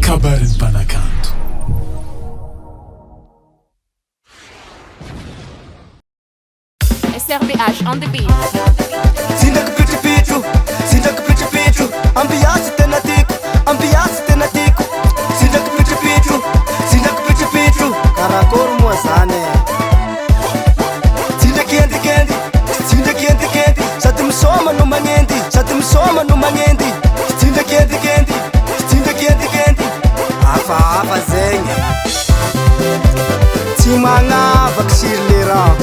kabarin'ny mpanakanto. SRBH on the beat. Sindaky pitripitro, sindaky pitripitro, ambiasy tena tiako, ambiasy tena tiako. Sindaky pitripitro, sindaky pitripitro, karakory moa zany e. Sindaky endikendy, sindaky endikendy, sady misoma no magnendy, sady misoma no magnendy. Sindaky endikendy, sindaky endikendy, hafahafa zegny. Tsy magnavaky sirleran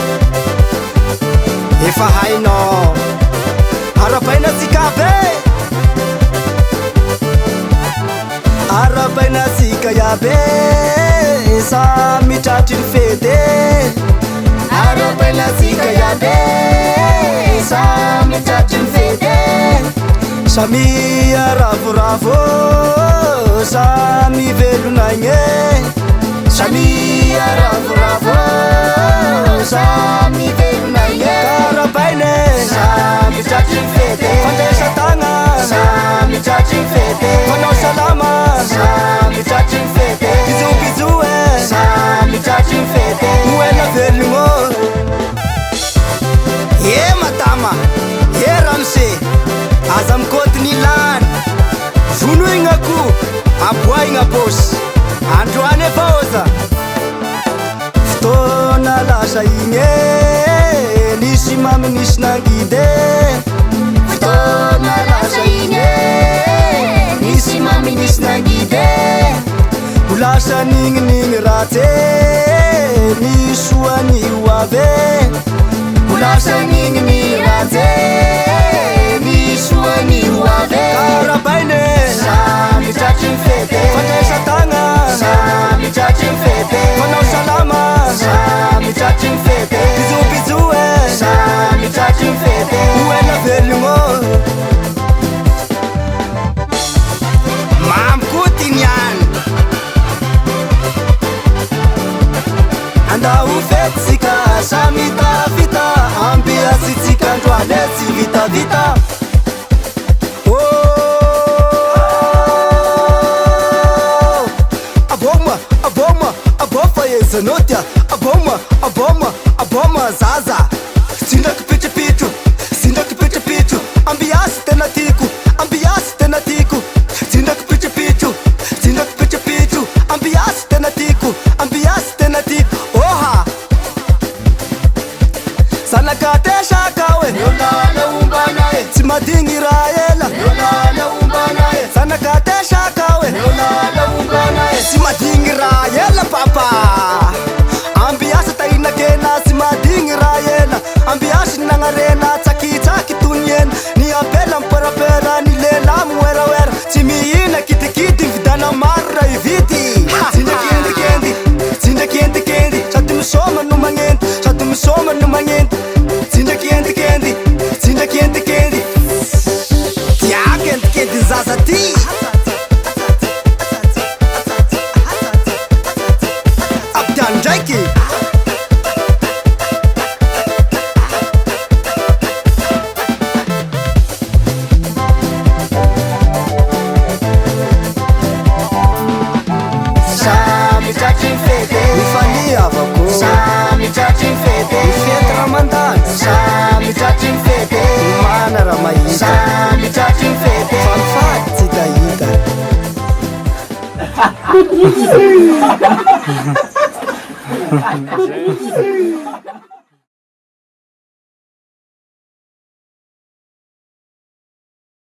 efa hainao arabaina tsika be arabaina tsika iabe samy tratry ny fety arabaina tsika iabe samy tratry ny fety samy aravoravo samy velonagny samy aravoravo samy velonagny karabaine samy tratry ny fety fandesa tagna samy tratry ny fety fanao salama samy tratry ny fety bizobizo e samy tratry ny fety noela velogno e madama e ramse aza mikôtiny ilany vonoignako aboaigna bosy androany efa oza fotoana lasa igny e nisy mamy nisy nangidy fotoana lasa igny e nisy mamy nisy nangidy ho lasa nigninigny ratsy nisoany hoave ho lasa nigniny ratsy nisoany hoave karabaine samy tratry ny fety fandesa tagna samy tratry ny fety fanao salama samy tratry ny fety bizobizo e samy tratry ny fety hoela velogno mamikotiny any andao fety tsika samy tavita ambiasy tsika androany e tsy vitavita zanotia aboma zaza sindaky pitripitro sindaky pitripitro ambiasy tena tiako ambiasy tena tiako sindaky pitripitro sindaky pitripitro ambiasy tena tiako ambiasy tena tiako oha sanakatesakawe yolala umbana e tsy madigny raha ela yolala umbana e sanakatesakawe yolala umbana e tsy madigny raha ela papa ambiasy tainakena sy madigny raha ela ambiasy nagnarena tsakitsaky tonyena ny apela miparapera ny lela moerawera tsy mihina kitikity vidana maro raha ividy sindakendikendy sindakendikendy sady misoma no magnendy sady misoma no magnendy sindakendikendy sindakendikendy tiakendikendy zaza ty abdian ndraiky samy tratry ny fety mifaniavako samy tratry ny fety mifety raha mandany samy tratry ny fety mana raha mahita samy tratry ny fety famifaty tsy dahita